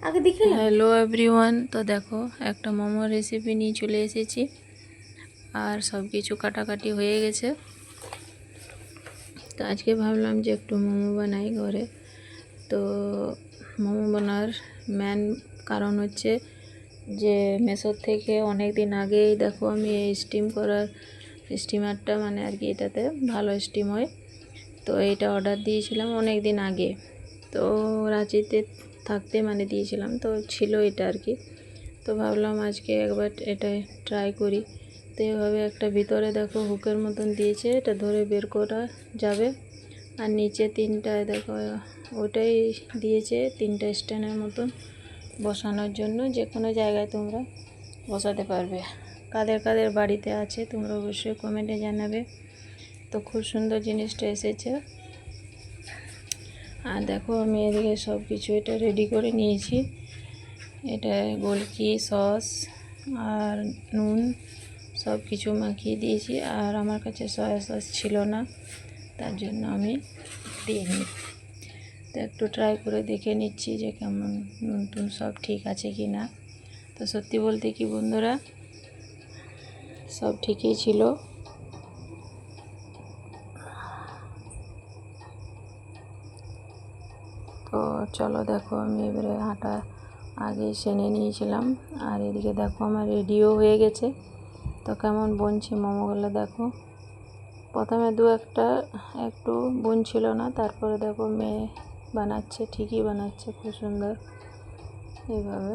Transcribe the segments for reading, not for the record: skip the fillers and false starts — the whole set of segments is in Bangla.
আগে দেখে হ্যালো এভরিওয়ান। তো দেখো একটা মোমো রেসিপি নিয়ে চলে এসেছি আর সব কিছু কাটাকাটি হয়ে গেছে। তো আজকে ভাবলাম যে একটু মোমো বানাই ঘরে। তো মোমো বানার মেন কারণ হচ্ছে যে মেসোর থেকে অনেক দিন আগেই দেখো আমি এই স্টিম করার স্টিমারটা মানে আর কি এটাতে ভালো স্টিম হয়। তো এটা অর্ডার দিয়েছিলাম অনেক দিন আগে। তো রাঁচিতে থাকতে মানে দিয়েছিলাম, তো ছিল এটা আর কি। তো ভাবলাম আজকে একবার এটা ট্রাই করি। তো এভাবে একটা ভিতরে দেখো হুকের মতন দিয়েছে, এটা ধরে বের করা যাবে। আর নিচে তিনটায় দেখো ওটাই দিয়েছে, তিনটা স্ট্যান্ডের মতন বসানোর জন্য, যে কোনো জায়গায় তোমরা বসাতে পারবে। কাদের কাদের বাড়িতে আছে তোমরা অবশ্যই কমেন্টে জানাবে। তো খুব সুন্দর জিনিসটা এসেছে। আর দেখো আমি এদিকে সব কিছু এটা রেডি করে নিয়েছি। এটা গোলকি সস আর নুন সব কিছু মাখিয়ে দিয়েছি। আর আমার কাছে সয়া সস ছিল না, তার জন্য আমি দিইনি। তো একটু ট্রাই করে দেখে নিচ্ছি যে কেমন নুন টুন সব ঠিক আছে কি না। তো সত্যি বলতে কি বন্ধুরা, সব ঠিকই ছিল। তো চলো দেখো আমি এবারে আটা আগে সেনে নিয়েছিলাম। আর এদিকে দেখো আমার রেডিও হয়ে গেছে। তো কেমন বুনছি মোমোগুলো দেখো। প্রথমে দু একটা একটু বুনছিল না, তারপরে দেখো মেয়ে বানাচ্ছে, ঠিকই বানাচ্ছে খুব সুন্দর এইভাবে।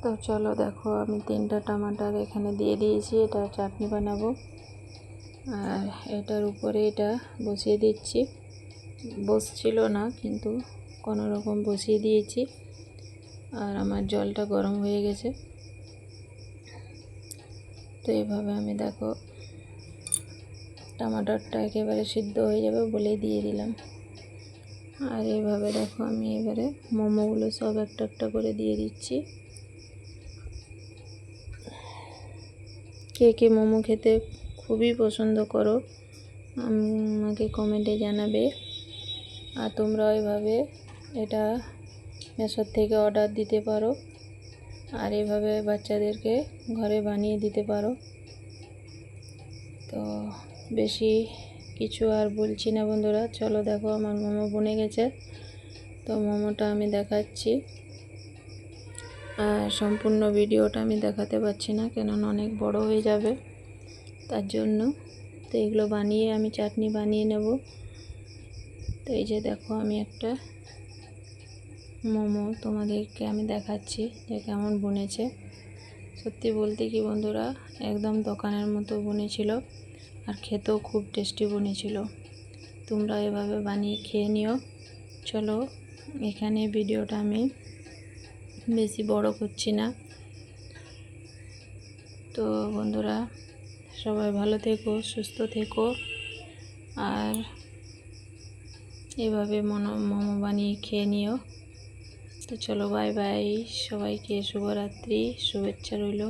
তো চলো দেখো আমি তিনটা টমাটার এখানে দিয়ে দিয়েছি, এটা চাটনি বানাবো। আর এটার উপরে এটা বসিয়ে দিচ্ছি, বসছিল না কিন্তু কোনো রকম বসিয়ে দিয়েছি। আর আমার জলটা গরম হয়ে গেছে। তো এইভাবে আমি দেখো টমাটোরটা একেবারে সিদ্ধ হয়ে যাবে বলেই দিয়ে দিলাম। আর এইভাবে দেখো আমি এবারে মোমোগুলো সব একটা একটা করে দিয়ে দিচ্ছি। কে কে মোমো খেতে খুবই পছন্দ করো আমাকে কমেন্টে জানাবে। আর তোমরা ওইভাবে এটা মেসোর থেকে অর্ডার দিতে পারো আর এভাবে বাচ্চাদেরকে ঘরে বানিয়ে দিতে পারো। তো বেশি কিছু আর বলছি না বন্ধুরা, চলো দেখো আমার মোমো বনে গেছে। তো মোমোটা আমি দেখাচ্ছি। আর সম্পূর্ণ ভিডিওটা আমি দেখাতে পারছি না, কেননা অনেক বড় হয়ে যাবে তার জন্য। তো এগুলো বানিয়ে আমি চাটনি বানিয়ে নেব। তো এই যে দেখো আমি একটা মোমো তোমাদেরকে আমি দেখাচ্ছি যে কেমন বনেছে। সত্যি বলতে কি বন্ধুরা, একদম দোকানের মতো বনেছিল আর খেতেও খুব টেস্টি বনেছিল। তোমরা এভাবে বানিয়ে খেয়ে নিও। চলো এখানে ভিডিওটা আমি বেশি বড় করছি না। তো বন্ধুরা সবাই ভালো থেকো, সুস্থ থেকো। আর এভাবে মোমো বানিয়ে খেয়ে নিও। তো চলো বাই বাই, সবাইকে শুভরাত্রি, শুভেচ্ছা রইল।